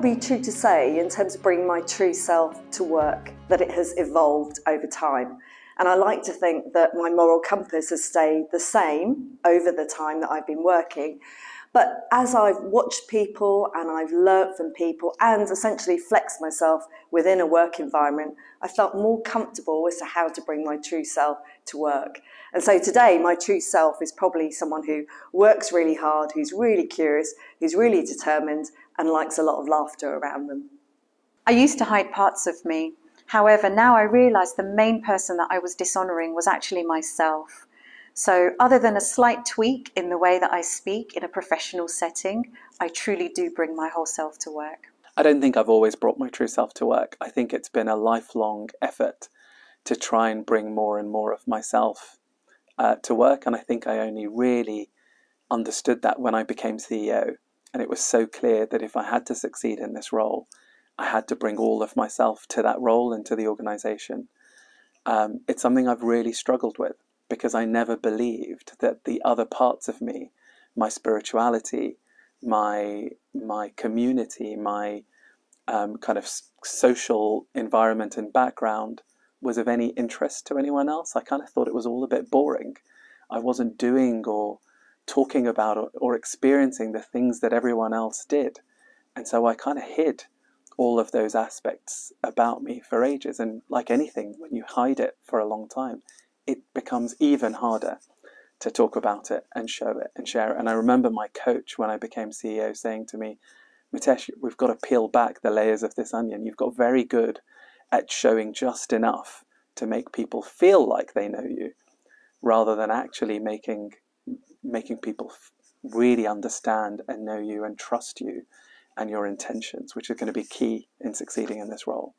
probably true to say, in terms of bringing my true self to work, that it has evolved over time. And I like to think that my moral compass has stayed the same over the time that I've been working. But as I've watched people and I've learnt from people and essentially flexed myself within a work environment, I felt more comfortable as to how to bring my true self to work. And so today, my true self is probably someone who works really hard, who's really curious, who's really determined, and likes a lot of laughter around them. I used to hide parts of me. However, now I realise the main person that I was dishonouring was actually myself. So other than a slight tweak in the way that I speak in a professional setting, I truly do bring my whole self to work. I don't think I've always brought my true self to work. I think it's been a lifelong effort to try and bring more and more of myself to work. And I think I only really understood that when I became CEO. And it was so clear that if I had to succeed in this role, I had to bring all of myself to that role and to the organisation. It's something I've really struggled with, because I never believed that the other parts of me, my spirituality, my community, my kind of social environment and background was of any interest to anyone else. I kind of thought it was all a bit boring. I wasn't doing or talking about or experiencing the things that everyone else did. And so I kind of hid all of those aspects about me for ages. And like anything, when you hide it for a long time, it becomes even harder to talk about it and show it and share it. And I remember my coach, when I became CEO, saying to me, "Mitesh, we've got to peel back the layers of this onion. You've got very good at showing just enough to make people feel like they know you, rather than actually making people really understand and know you and trust you and your intentions, which are going to be key in succeeding in this role."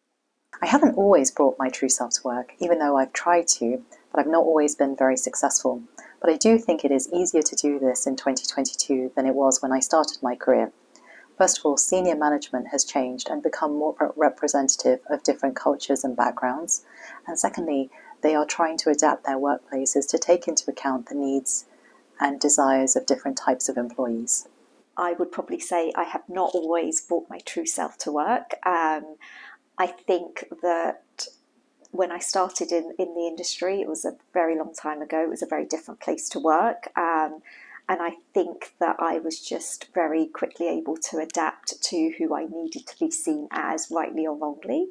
I haven't always brought my true self to work, even though I've tried to, but I've not always been very successful. But I do think it is easier to do this in 2022 than it was when I started my career. First of all, senior management has changed and become more representative of different cultures and backgrounds. And secondly, they are trying to adapt their workplaces to take into account the needs and desires of different types of employees. I would probably say I have not always brought my true self to work. I think that when I started in the industry, it was a very long time ago. It was a very different place to work. And I think that I was just very quickly able to adapt to who I needed to be seen as, rightly or wrongly.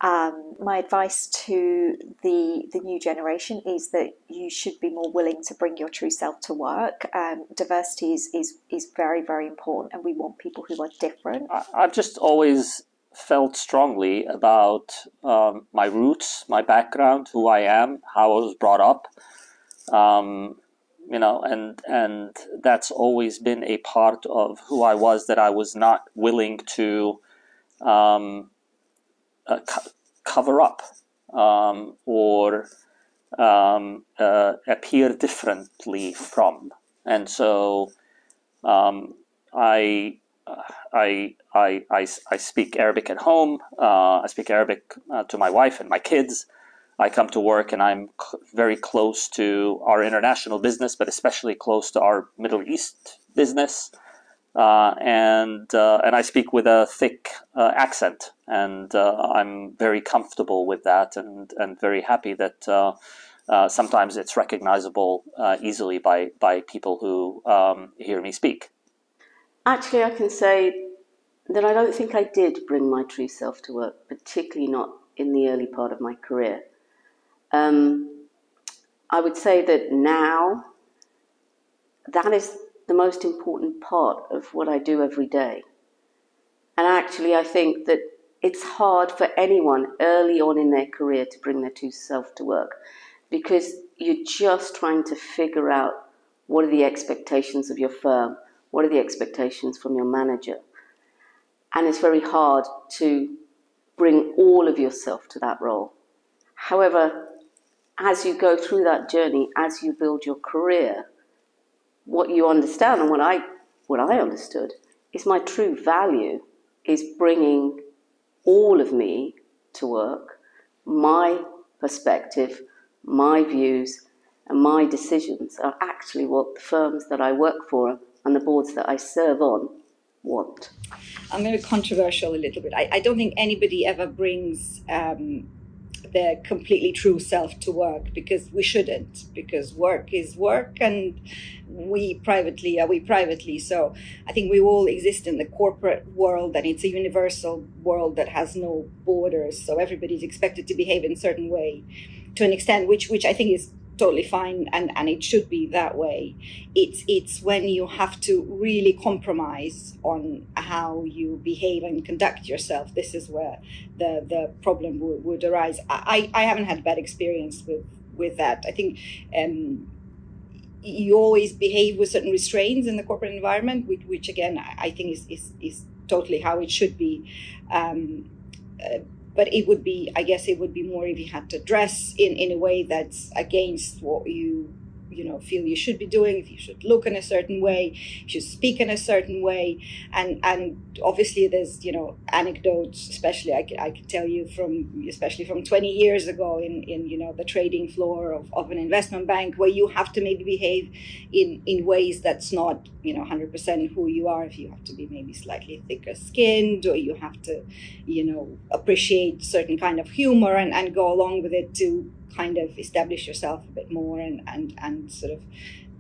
My advice to the new generation is that you should be more willing to bring your true self to work. Diversity is very, very important, and we want people who are different. I've just always felt strongly about my roots, my background, who I am, how I was brought up, you know, and that's always been a part of who I was, that I was not willing to cover up or appear differently from. And so I speak Arabic at home. I speak Arabic to my wife and my kids. I come to work and I'm very close to our international business, but especially close to our Middle East business. And I speak with a thick accent, and I'm very comfortable with that, and very happy that sometimes it's recognizable easily by people who hear me speak. Actually, I can say that I don't think I did bring my true self to work, particularly not in the early part of my career. I would say that now that is the most important part of what I do every day. And actually, I think that it's hard for anyone early on in their career to bring their true self to work, because you're just trying to figure out what are the expectations of your firm, what are the expectations from your manager. And it's very hard to bring all of yourself to that role. However, as you go through that journey, as you build your career, what you understand, and what I understood, is my true value is bringing all of me to work, my perspective, my views, and my decisions are actually what the firms that I work for and the boards that I serve on what? I'm maybe controversial a little bit. I don't think anybody ever brings their completely true self to work, because we shouldn't, because work is work and we privately are we privately. So I think we all exist in the corporate world, and it's a universal world that has no borders. So everybody's expected to behave in a certain way to an extent, which I think is totally fine, and it should be that way. It's when you have to really compromise on how you behave and conduct yourself. This is where the problem would arise. I haven't had a bad experience with that. I think you always behave with certain restraints in the corporate environment, which again I think is totally how it should be. But it would be, I guess it would be more if you had to dress in a way that's against what you feel you should be doing, if you should look in a certain way, you should speak in a certain way. And obviously there's, anecdotes, especially I could tell you especially from 20 years ago in the trading floor of an investment bank, where you have to maybe behave in ways that's not, 100% who you are. If you have to be maybe slightly thicker skinned, or you have to, appreciate certain kind of humor and go along with it to kind of establish yourself a bit more and sort of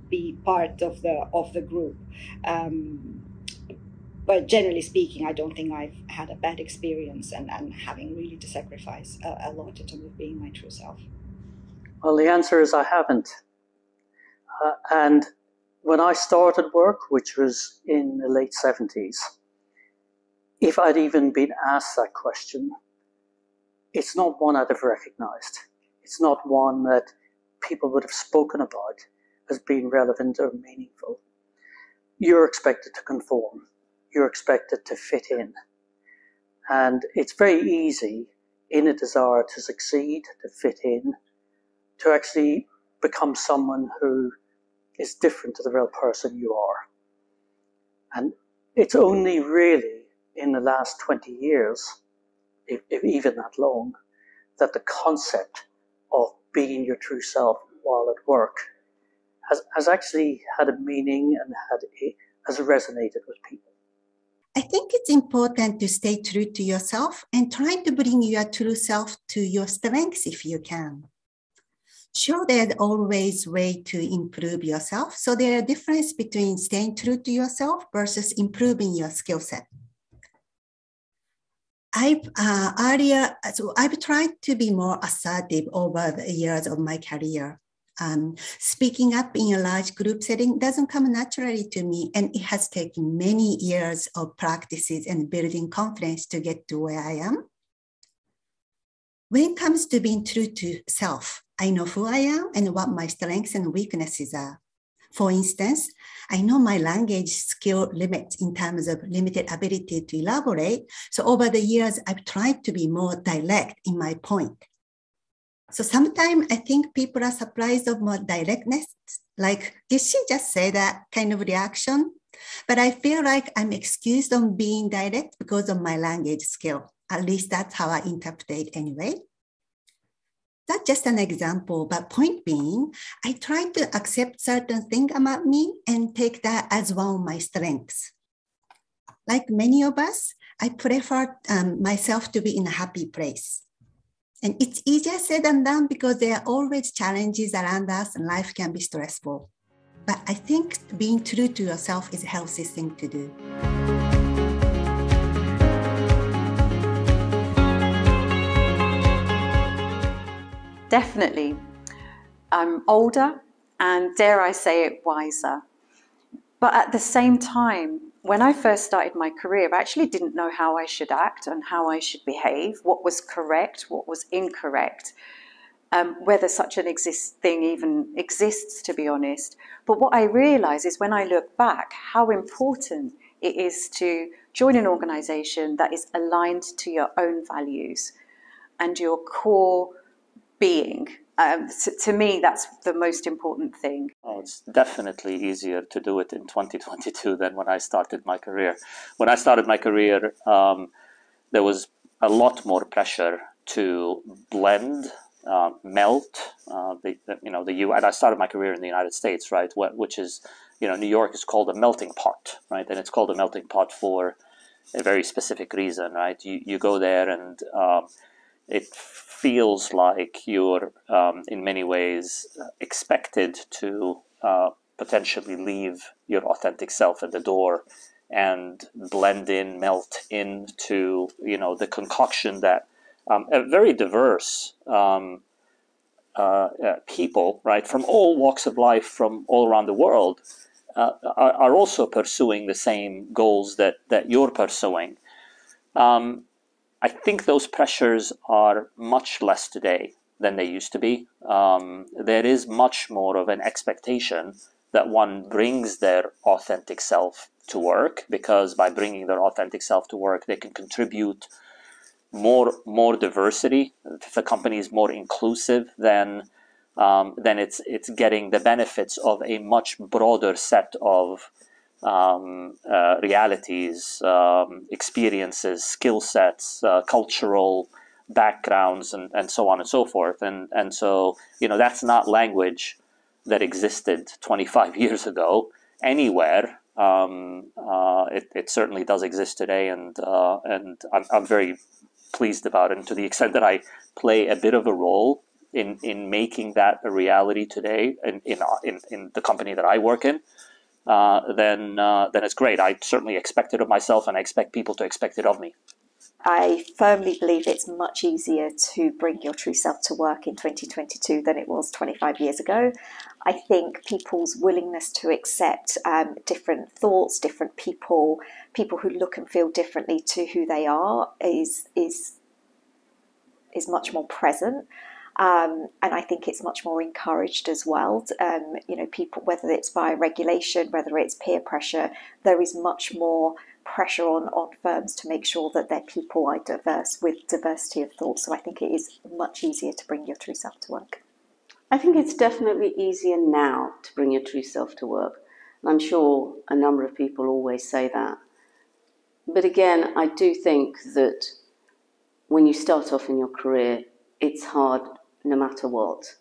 be part of the group. But generally speaking, I don't think I've had a bad experience and having really to sacrifice a lot in terms of being my true self. Well, the answer is I haven't. And when I started work, which was in the late 70s, if I'd even been asked that question, it's not one I'd have recognized. It's not one that people would have spoken about as being relevant or meaningful. You're expected to conform. You're expected to fit in. And it's very easy, in a desire to succeed, to fit in, to actually become someone who is different to the real person you are. And it's only really in the last 20 years, if even that long, that the concept of being your true self while at work has actually had a meaning and has resonated with people. I think it's important to stay true to yourself and try to bring your true self to your strengths if you can. Sure, there's always a way to improve yourself. So there are differences between staying true to yourself versus improving your skill set. I've tried to be more assertive over the years of my career. Speaking up in a large group setting doesn't come naturally to me, and it has taken many years of practices and building confidence to get to where I am. When it comes to being true to self, I know who I am and what my strengths and weaknesses are. For instance, I know my language skill limits in terms of limited ability to elaborate. So over the years, I've tried to be more direct in my point. So sometimes I think people are surprised of more directness. Like, did she just say that kind of reaction? But I feel like I'm excused on being direct because of my language skill. At least that's how I interpret it anyway. That's just an example, but point being, I try to accept certain things about me and take that as one of my strengths. Like many of us, I prefer myself to be in a happy place. And it's easier said than done because there are always challenges around us and life can be stressful. But I think being true to yourself is a healthy thing to do. Definitely. I'm older and, dare I say it, wiser. But at the same time, when I first started my career, I actually didn't know how I should act and how I should behave, what was correct, what was incorrect, whether such an thing even exists, to be honest. But what I realise is when I look back, how important it is to join an organisation that is aligned to your own values and your core being. To me, that's the most important thing. Oh, it's definitely easier to do it in 2022 than when I started my career. When I started my career, there was a lot more pressure to blend melt. And I started my career in the United States, right? Which is, New York is called a melting pot, right? And it's called a melting pot for a very specific reason, right? You go there and it feels like you're in many ways expected to potentially leave your authentic self at the door and blend in, melt into, the concoction that a very diverse people, right, from all walks of life, from all around the world, are also pursuing the same goals that you're pursuing. I think those pressures are much less today than they used to be. There is much more of an expectation that one brings their authentic self to work, because by bringing their authentic self to work, they can contribute more diversity. If the company is more inclusive, then it's getting the benefits of a much broader set of realities, experiences, skill sets, cultural backgrounds, and so on and so forth. And so, that's not language that existed 25 years ago anywhere. It certainly does exist today, and I'm very pleased about it. And to the extent that I play a bit of a role in making that a reality today in the company that I work in, then it's great. I certainly expect it of myself, and I expect people to expect it of me. I firmly believe it's much easier to bring your true self to work in 2022 than it was 25 years ago. I think people's willingness to accept different thoughts, different people who look and feel differently to who they are is much more present. And I think it's much more encouraged as well. People, whether it's by regulation, whether it's peer pressure, there is much more pressure on firms to make sure that their people are diverse, with diversity of thought. So I think it is much easier to bring your true self to work. I think it's definitely easier now to bring your true self to work. And I'm sure a number of people always say that. But again, I do think that when you start off in your career, it's hard no matter what.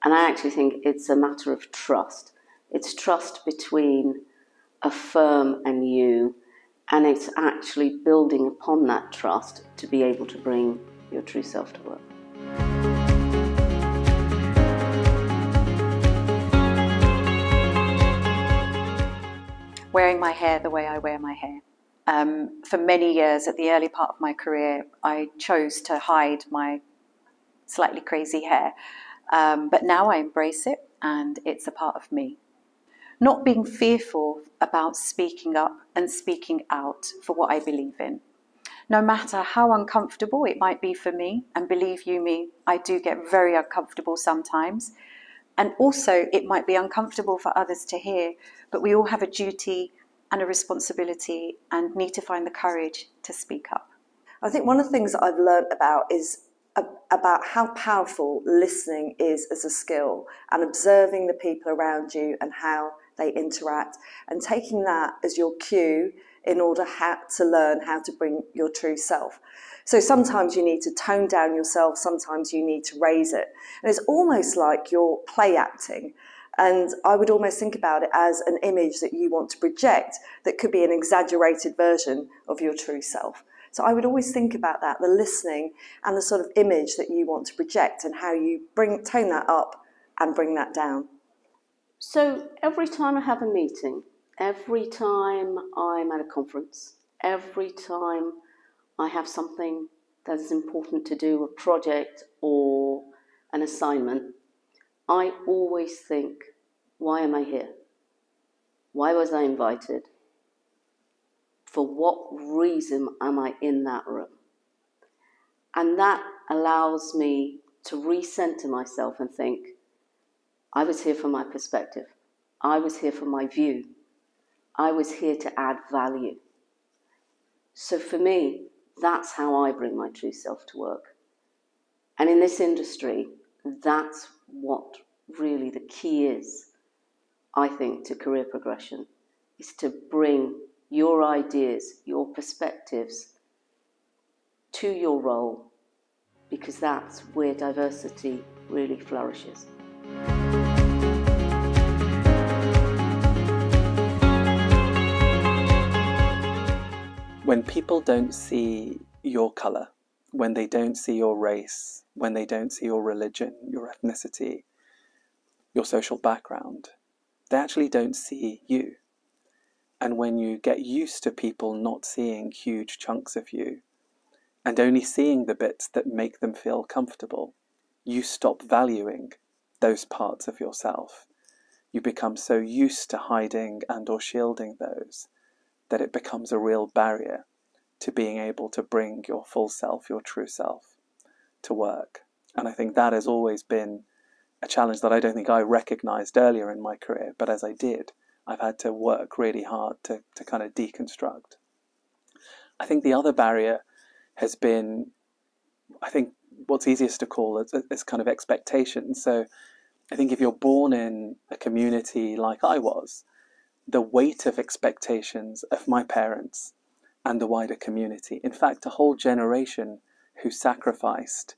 And I actually think it's a matter of trust. It's trust between a firm and you, and it's actually building upon that trust to be able to bring your true self to work. Wearing my hair the way I wear my hair. For many years, at the early part of my career, I chose to hide my slightly crazy hair. But now I embrace it, and it's a part of me. Not being fearful about speaking up and speaking out for what I believe in. No matter how uncomfortable it might be for me, and believe you me, I do get very uncomfortable sometimes. And also it might be uncomfortable for others to hear, but we all have a duty and a responsibility and need to find the courage to speak up. I think one of the things that I've learned is about how powerful listening is as a skill, and observing the people around you and how they interact, and taking that as your cue in order to learn how to bring your true self. So sometimes you need to tone down yourself, sometimes you need to raise it. And it's almost like you're play acting. And I would almost think about it as an image that you want to project that could be an exaggerated version of your true self. So I would always think about that, the listening and the sort of image that you want to project, and how you tone that up and bring that down. So every time I have a meeting, every time I'm at a conference, every time I have something that is important to do, a project or an assignment, I always think, why am I here? Why was I invited? For what reason am I in that room? And that allows me to recenter myself and think, I was here for my perspective. I was here for my view. I was here to add value. So for me, that's how I bring my true self to work. And in this industry, that's what really the key is, I think, to career progression, is to bring your ideas, your perspectives to your role because that's where diversity really flourishes. When people don't see your colour, when they don't see your race, when they don't see your religion, your ethnicity, your social background, they actually don't see you. And when you get used to people not seeing huge chunks of you and only seeing the bits that make them feel comfortable, you stop valuing those parts of yourself. You become so used to hiding and or shielding those that it becomes a real barrier to being able to bring your full self, your true self, to work. And I think that has always been a challenge that I don't think I recognized earlier in my career, but as I did, I've had to work really hard to kind of deconstruct. I think the other barrier has been, I think, what's easiest to call is kind of expectations. So I think if you're born in a community like I was, the weight of expectations of my parents and the wider community, in fact, a whole generation who sacrificed,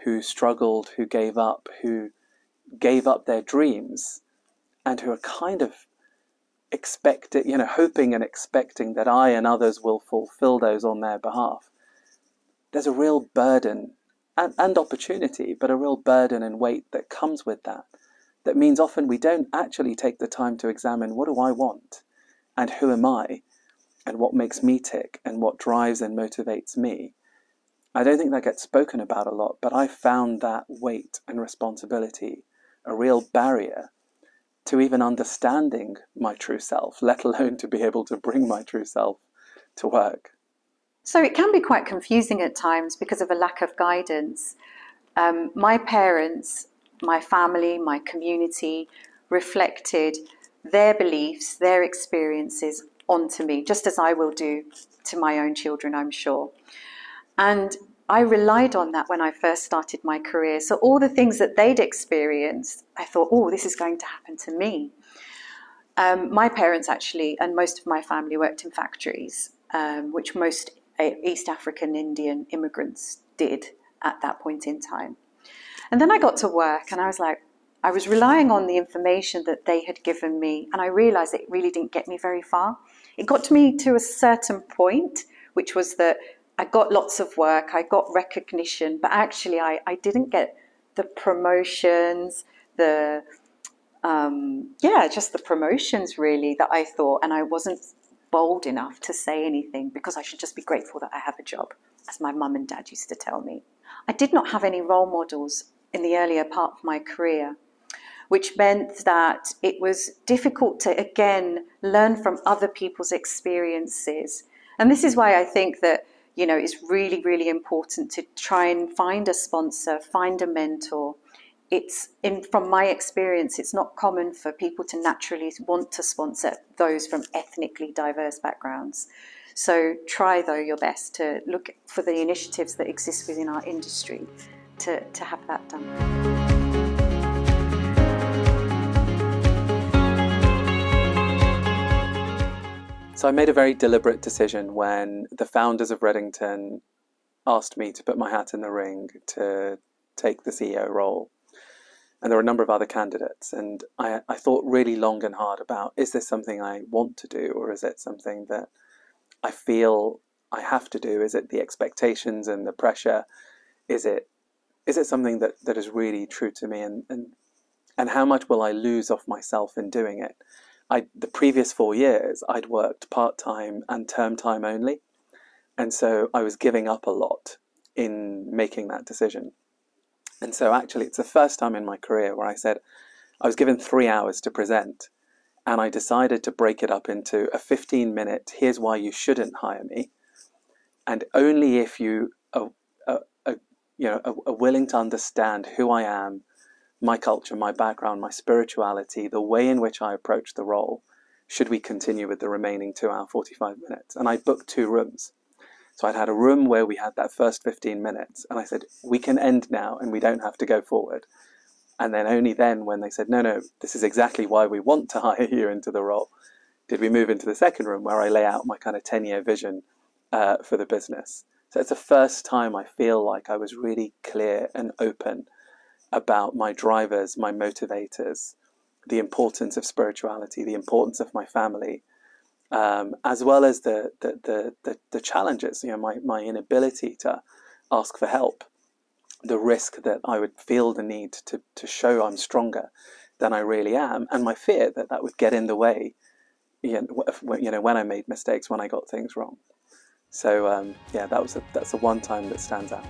who struggled, who gave up their dreams, and who are kind of hoping and expecting that I and others will fulfill those on their behalf. There's a real burden and opportunity, but a real burden and weight that comes with that. That means often we don't actually take the time to examine, what do I want? And who am I? And what makes me tick? And what drives and motivates me? I don't think that gets spoken about a lot, but I found that weight and responsibility a real barrier to even understanding my true self, let alone to be able to bring my true self to work. So it can be quite confusing at times because of a lack of guidance. My parents, my family, my community reflected their beliefs, their experiences onto me, just as I will do to my own children, I'm sure. And I relied on that when I first started my career. So all the things that they'd experienced, I thought, oh, this is going to happen to me. My parents actually, and most of my family, worked in factories, which most East African Indian immigrants did at that point in time. And then I got to work and I was like, I was relying on the information that they had given me, and I realized it really didn't get me very far. It got me to a certain point, which was that I got lots of work, I got recognition, but actually I didn't get the promotions, just the promotions really that I thought, and I wasn't bold enough to say anything because I should just be grateful that I have a job, as my mum and dad used to tell me. I did not have any role models in the earlier part of my career, which meant that it was difficult to, again, learn from other people's experiences. And this is why I think that, it's really, really important to try and find a sponsor, find a mentor. From my experience, it's not common for people to naturally want to sponsor those from ethnically diverse backgrounds. So try, though, your best to look for the initiatives that exist within our industry to have that done. So I made a very deliberate decision when the founders of Reddington asked me to put my hat in the ring to take the CEO role. And there were a number of other candidates. And I thought really long and hard about, is this something I want to do, or is it something that I feel I have to do? Is it the expectations and the pressure? Is it something that is really true to me? And how much will I lose of myself in doing it? The previous 4 years, I'd worked part-time and term time only. And so I was giving up a lot in making that decision. And so actually, it's the first time in my career where I said, I was given 3 hours to present, and I decided to break it up into a 15-minute, here's why you shouldn't hire me. And only if you are willing to understand who I am, my culture, my background, my spirituality, the way in which I approach the role, should we continue with the remaining 2 hour, 45 minutes. And I booked 2 rooms. So I'd had a room where we had that first 15 minutes, and I said, we can end now and we don't have to go forward. And then only then, when they said, no, this is exactly why we want to hire you into the role, did we move into the second room where I lay out my kind of 10-year vision for the business. So it's the first time I feel like I was really clear and open about my drivers, my motivators, the importance of spirituality, the importance of my family, as well as the challenges, my inability to ask for help, the risk that I would feel the need to show I'm stronger than I really am, and my fear that that would get in the way, when I made mistakes, when I got things wrong. So yeah, that's the one time that stands out.